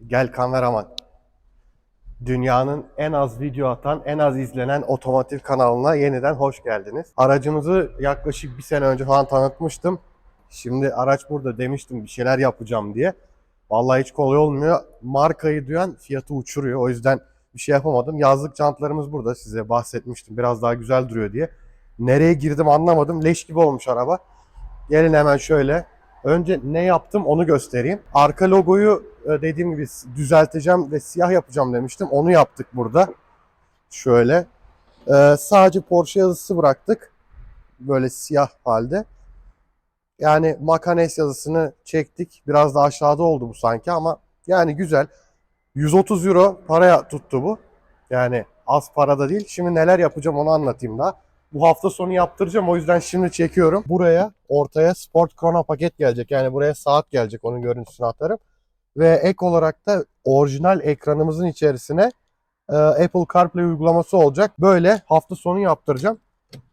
Gel kameraman. Dünyanın en az video atan, en az izlenen otomotiv kanalına yeniden hoş geldiniz. Aracımızı yaklaşık bir sene önce falan tanıtmıştım. Şimdi araç burada demiştim bir şeyler yapacağım diye. Vallahi hiç kolay olmuyor. Markayı duyan fiyatı uçuruyor. O yüzden bir şey yapamadım. Yazlık jantlarımız burada, size bahsetmiştim. Biraz daha güzel duruyor diye. Nereye girdim anlamadım. Leş gibi olmuş araba. Gelin hemen şöyle. Önce ne yaptım onu göstereyim. Arka logoyu dediğim gibi düzelteceğim ve siyah yapacağım demiştim. Onu yaptık burada. Şöyle. Sadece Porsche yazısı bıraktık. Böyle siyah halde. Yani Macan S yazısını çektik. Biraz da aşağıda oldu bu sanki ama yani güzel. 130 euro paraya tuttu bu. Yani az parada değil. Şimdi neler yapacağım onu anlatayım da. Bu hafta sonu yaptıracağım, o yüzden şimdi çekiyorum. Buraya ortaya Sport Chrono paket gelecek. Yani buraya saat gelecek, onun görüntüsünü atarım. Ve ek olarak da orijinal ekranımızın içerisine Apple CarPlay uygulaması olacak. Böyle hafta sonu yaptıracağım.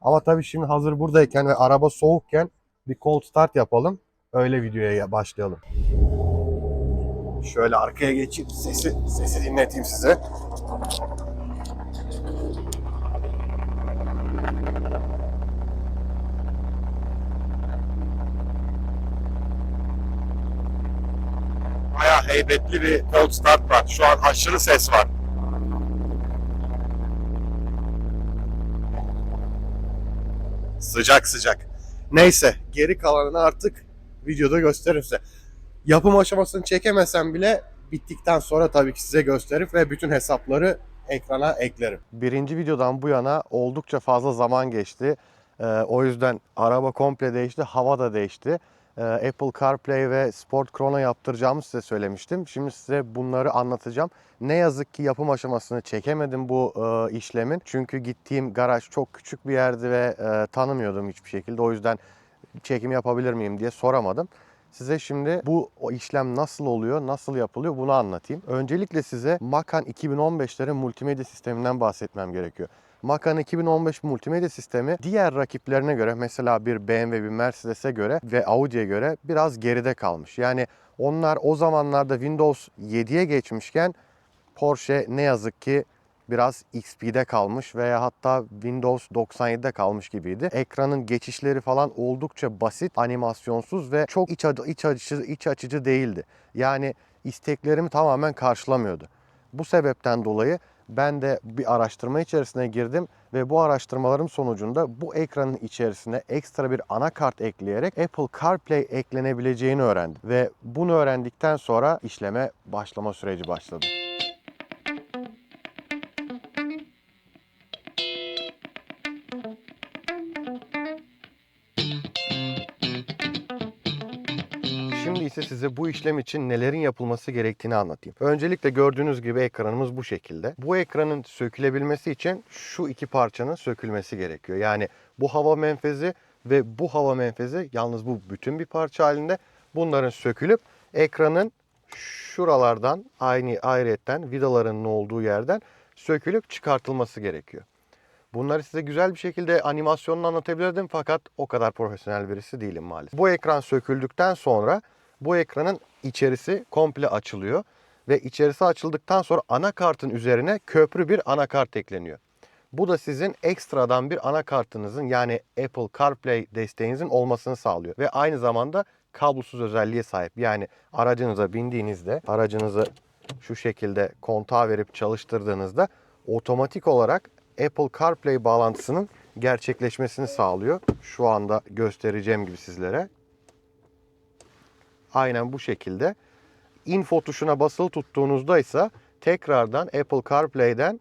Ama tabii şimdi hazır buradayken ve araba soğukken bir cold start yapalım. Öyle videoya başlayalım. Şöyle arkaya geçeyim, sesi dinleteyim size. Bayağı heybetli bir cold start var. Şu an aşırı ses var. Sıcak sıcak. Neyse, geri kalanını artık videoda gösteririm size. Yapım aşamasını çekemesem bile bittikten sonra tabii ki size gösterip ve bütün hesapları ekrana eklerim. Birinci videodan bu yana oldukça fazla zaman geçti. O yüzden araba komple değişti, hava da değişti. Apple CarPlay ve Sport Chrono yaptıracağımı size söylemiştim. Şimdi size bunları anlatacağım. Ne yazık ki yapım aşamasını çekemedim bu işlemin. Çünkü gittiğim garaj çok küçük bir yerdi ve tanımıyordum hiçbir şekilde. O yüzden çekim yapabilir miyim diye soramadım. Size şimdi bu işlem nasıl oluyor, nasıl yapılıyor bunu anlatayım. Öncelikle size Macan 2015'lerin multimedya sisteminden bahsetmem gerekiyor. Macan 2015 multimedya sistemi diğer rakiplerine göre, mesela bir BMW, bir Mercedes'e göre ve Audi'ye göre biraz geride kalmış. Yani onlar o zamanlarda Windows 7'ye geçmişken Porsche ne yazık ki biraz XP'de kalmış veya hatta Windows 97'de kalmış gibiydi. Ekranın geçişleri falan oldukça basit, animasyonsuz ve çok iç açıcı değildi. Yani isteklerimi tamamen karşılamıyordu. Bu sebepten dolayı ben de bir araştırma içerisine girdim ve bu araştırmalarım sonucunda bu ekranın içerisine ekstra bir anakart ekleyerek Apple CarPlay eklenebileceğini öğrendim. Ve bunu öğrendikten sonra işleme başlama süreci başladı. Şimdi ise size bu işlem için nelerin yapılması gerektiğini anlatayım. Öncelikle gördüğünüz gibi ekranımız bu şekilde. Bu ekranın sökülebilmesi için şu iki parçanın sökülmesi gerekiyor. Yani bu hava menfezi ve bu hava menfezi, yalnız bu bütün bir parça halinde. Bunların sökülüp ekranın şuralardan ayrıyetten vidalarının olduğu yerden sökülüp çıkartılması gerekiyor. Bunları size güzel bir şekilde animasyonla anlatabilirdim fakat o kadar profesyonel birisi değilim maalesef. Bu ekran söküldükten sonra bu ekranın içerisi komple açılıyor ve içerisi açıldıktan sonra anakartın üzerine köprü bir anakart ekleniyor. Bu da sizin ekstradan bir anakartınızın, yani Apple CarPlay desteğinizin olmasını sağlıyor ve aynı zamanda kablosuz özelliğe sahip. Yani aracınıza bindiğinizde, aracınızı şu şekilde kontağa verip çalıştırdığınızda otomatik olarak Apple CarPlay bağlantısının gerçekleşmesini sağlıyor. Şu anda göstereceğim gibi sizlere. Aynen bu şekilde. Info tuşuna basılı tuttuğunuzda ise tekrardan Apple CarPlay'den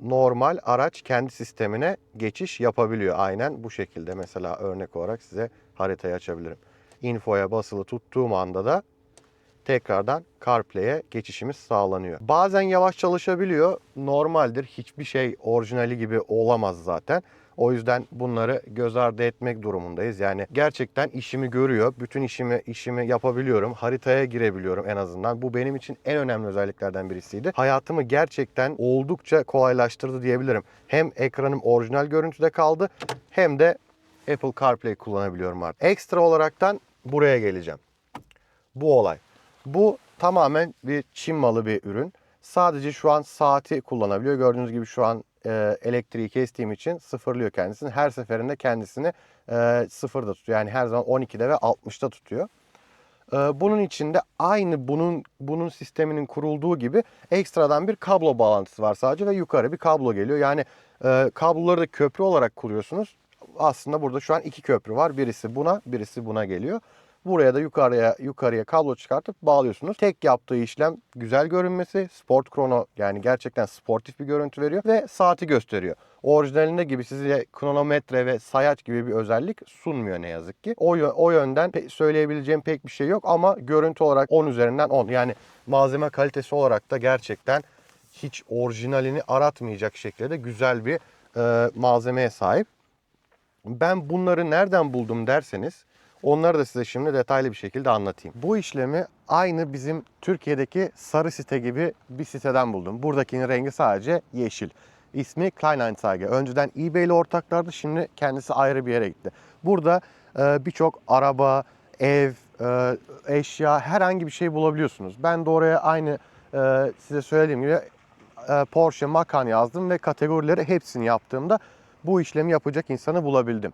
normal araç kendi sistemine geçiş yapabiliyor. Aynen bu şekilde. Mesela örnek olarak size haritayı açabilirim. Info'ya basılı tuttuğum anda da tekrardan CarPlay'e geçişimiz sağlanıyor. Bazen yavaş çalışabiliyor. Normaldir. Hiçbir şey orijinali gibi olamaz zaten. O yüzden bunları göz ardı etmek durumundayız. Yani gerçekten işimi görüyor. Bütün işimi yapabiliyorum. Haritaya girebiliyorum en azından. Bu benim için en önemli özelliklerden birisiydi. Hayatımı gerçekten oldukça kolaylaştırdı diyebilirim. Hem ekranım orijinal görüntüde kaldı hem de Apple CarPlay kullanabiliyorum artık. Ekstra olaraktan buraya geleceğim. Bu olay. Bu tamamen bir Çin malı bir ürün. Sadece şu an saati kullanabiliyor. Gördüğünüz gibi şu an elektriği kestiğim için sıfırlıyor kendisini. Her seferinde kendisini sıfırda tutuyor. Yani her zaman 12'de ve 60'ta tutuyor. Bunun içinde aynı bunun sisteminin kurulduğu gibi ekstradan bir kablo bağlantısı var sadece ve yukarı bir kablo geliyor. Yani kabloları da köprü olarak kuruyorsunuz. Aslında burada şu an iki köprü var. Birisi buna, birisi buna geliyor. Buraya da yukarıya kablo çıkartıp bağlıyorsunuz. Tek yaptığı işlem güzel görünmesi, sport krono, yani gerçekten sportif bir görüntü veriyor ve saati gösteriyor. Orijinalinde gibi size kronometre ve sayaç gibi bir özellik sunmuyor ne yazık ki. O yönden söyleyebileceğim pek bir şey yok ama görüntü olarak 10 üzerinden 10. Yani malzeme kalitesi olarak da gerçekten hiç orijinalini aratmayacak şekilde güzel bir malzemeye sahip. Ben bunları nereden buldum derseniz onları da size şimdi detaylı bir şekilde anlatayım. Bu işlemi aynı bizim Türkiye'deki sarı site gibi bir siteden buldum. Buradakinin rengi sadece yeşil. İsmi Kleinanzeige. Önceden eBay ile ortaklardı, şimdi kendisi ayrı bir yere gitti. Burada birçok araba, ev, eşya, herhangi bir şey bulabiliyorsunuz. Ben de oraya aynı size söylediğim gibi Porsche Macan yazdım ve kategorileri hepsini yaptığımda bu işlemi yapacak insanı bulabildim.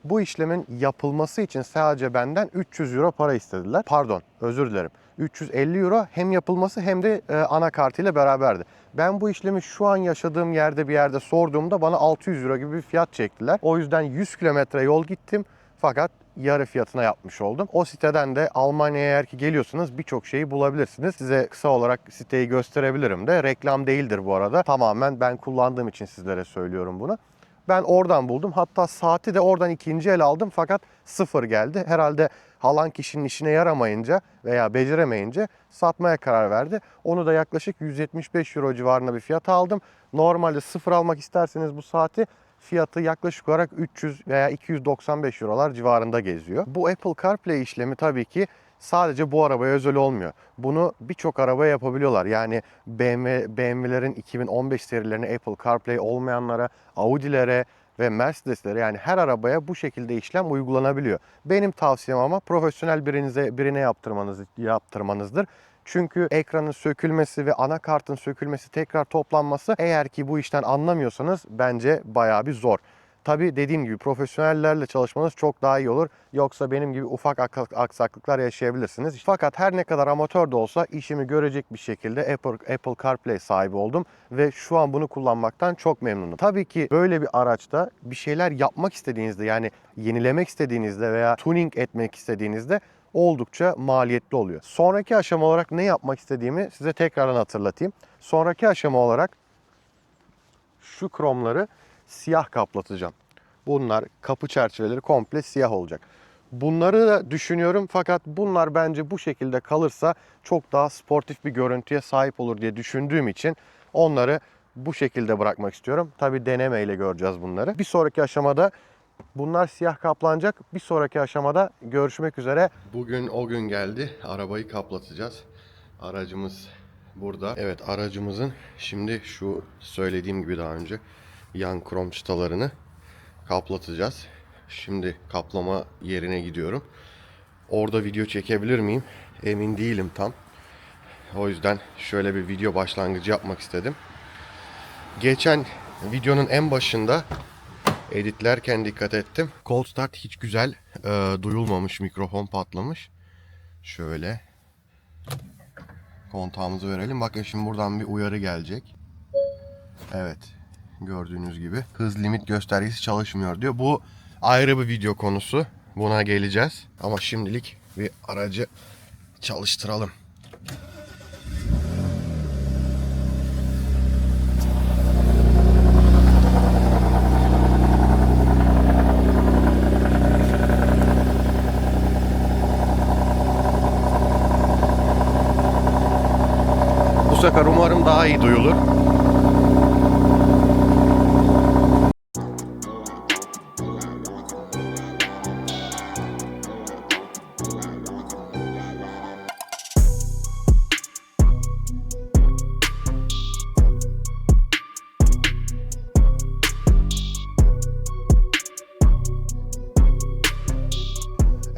Bu işlemin yapılması için sadece benden 300 euro para istediler. Pardon, özür dilerim. 350 euro hem yapılması hem de anakartıyla beraberdi. Ben bu işlemi şu an yaşadığım yerde bir yerde sorduğumda bana 600 euro gibi bir fiyat çektiler. O yüzden 100 kilometre yol gittim fakat yarı fiyatına yapmış oldum. O siteden de Almanya'ya eğer ki geliyorsanız birçok şeyi bulabilirsiniz. Size kısa olarak siteyi gösterebilirim de. Reklam değildir bu arada. Tamamen ben kullandığım için sizlere söylüyorum bunu. Ben oradan buldum. Hatta saati de oradan ikinci el aldım fakat sıfır geldi. Herhalde alan kişinin işine yaramayınca veya beceremeyince satmaya karar verdi. Onu da yaklaşık 175 euro civarında bir fiyata aldım. Normalde sıfır almak isterseniz bu saati fiyatı yaklaşık olarak 300 veya 295 eurolar civarında geziyor. Bu Apple CarPlay işlemi tabii ki sadece bu arabaya özel olmuyor. Bunu birçok arabaya yapabiliyorlar. Yani BMW'lerin 2015 serilerine Apple CarPlay olmayanlara, Audi'lere ve Mercedes'lere, yani her arabaya bu şekilde işlem uygulanabiliyor. Benim tavsiyem ama profesyonel birine yaptırmanızdır. Çünkü ekranın sökülmesi ve anakartın sökülmesi, tekrar toplanması, eğer ki bu işten anlamıyorsanız bence bayağı bir zor. Tabii dediğim gibi profesyonellerle çalışmanız çok daha iyi olur. Yoksa benim gibi ufak aksaklıklar yaşayabilirsiniz. Fakat her ne kadar amatör de olsa işimi görecek bir şekilde Apple CarPlay sahibi oldum. Ve şu an bunu kullanmaktan çok memnunum. Tabii ki böyle bir araçta bir şeyler yapmak istediğinizde, yani yenilemek istediğinizde veya tuning etmek istediğinizde oldukça maliyetli oluyor. Sonraki aşama olarak ne yapmak istediğimi size tekrardan hatırlatayım. Sonraki aşama olarak şu kromları siyah kaplatacağım. Bunlar kapı çerçeveleri komple siyah olacak. Bunları da düşünüyorum fakat bunlar bence bu şekilde kalırsa çok daha sportif bir görüntüye sahip olur diye düşündüğüm için onları bu şekilde bırakmak istiyorum. Tabii denemeyle göreceğiz bunları. Bir sonraki aşamada bunlar siyah kaplanacak. Bir sonraki aşamada görüşmek üzere. Bugün o gün geldi. Arabayı kaplatacağız. Aracımız burada. Evet, aracımızın şimdi şu söylediğim gibi daha önce yan krom çıtalarını kaplatacağız. Şimdi kaplama yerine gidiyorum. Orada video çekebilir miyim? Emin değilim tam. O yüzden şöyle bir video başlangıcı yapmak istedim. Geçen videonun en başında editlerken dikkat ettim. Cold Start hiç güzel duyulmamış. Mikrofon patlamış. Şöyle kontağımızı verelim. Bakın şimdi buradan bir uyarı gelecek. Evet. Gördüğünüz gibi hız limit göstergesi çalışmıyor diyor. Bu ayrı bir video konusu. Buna geleceğiz. Ama şimdilik bir aracı çalıştıralım. Bu sefer umarım daha iyi duyulur.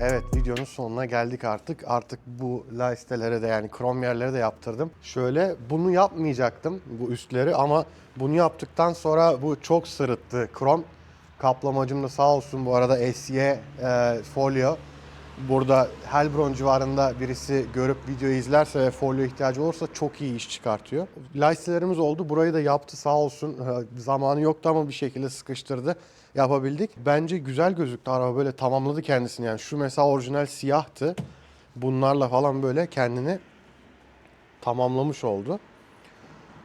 Evet, videonun sonuna geldik artık. Artık bu lastelere de yani krom yerlere de yaptırdım. Şöyle bunu yapmayacaktım bu üstleri ama bunu yaptıktan sonra bu çok sırıttı krom. Kaplamacım da sağ olsun bu arada SY folyo. Burada Helbron civarında birisi görüp videoyu izlerse ve folyo ihtiyacı olursa çok iyi iş çıkartıyor. Listelerimiz oldu. Burayı da yaptı sağ olsun. Zamanı yoktu ama bir şekilde sıkıştırdı. Yapabildik. Bence güzel gözüktü araba, böyle tamamladı kendisini yani. Şu mesela orijinal siyahtı. Bunlarla falan böyle kendini tamamlamış oldu.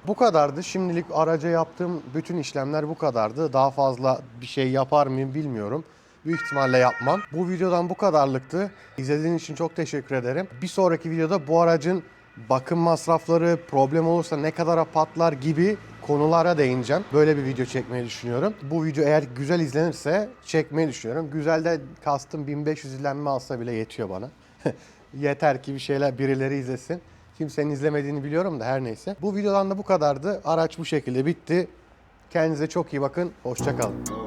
Bu kadardı. Şimdilik araca yaptığım bütün işlemler bu kadardı. Daha fazla bir şey yapar mıyım bilmiyorum. Büyük ihtimalle yapmam. Bu videodan bu kadarlıktı. İzlediğiniz için çok teşekkür ederim. Bir sonraki videoda bu aracın bakım masrafları, problem olursa ne kadara patlar gibi konulara değineceğim. Böyle bir video çekmeyi düşünüyorum. Bu video eğer güzel izlenirse çekmeyi düşünüyorum. Güzel de kastım 1500 izlenme alsa bile yetiyor bana. Yeter ki bir şeyler birileri izlesin. Kimsenin izlemediğini biliyorum da her neyse. Bu videodan da bu kadardı. Araç bu şekilde bitti. Kendinize çok iyi bakın. Hoşça kalın.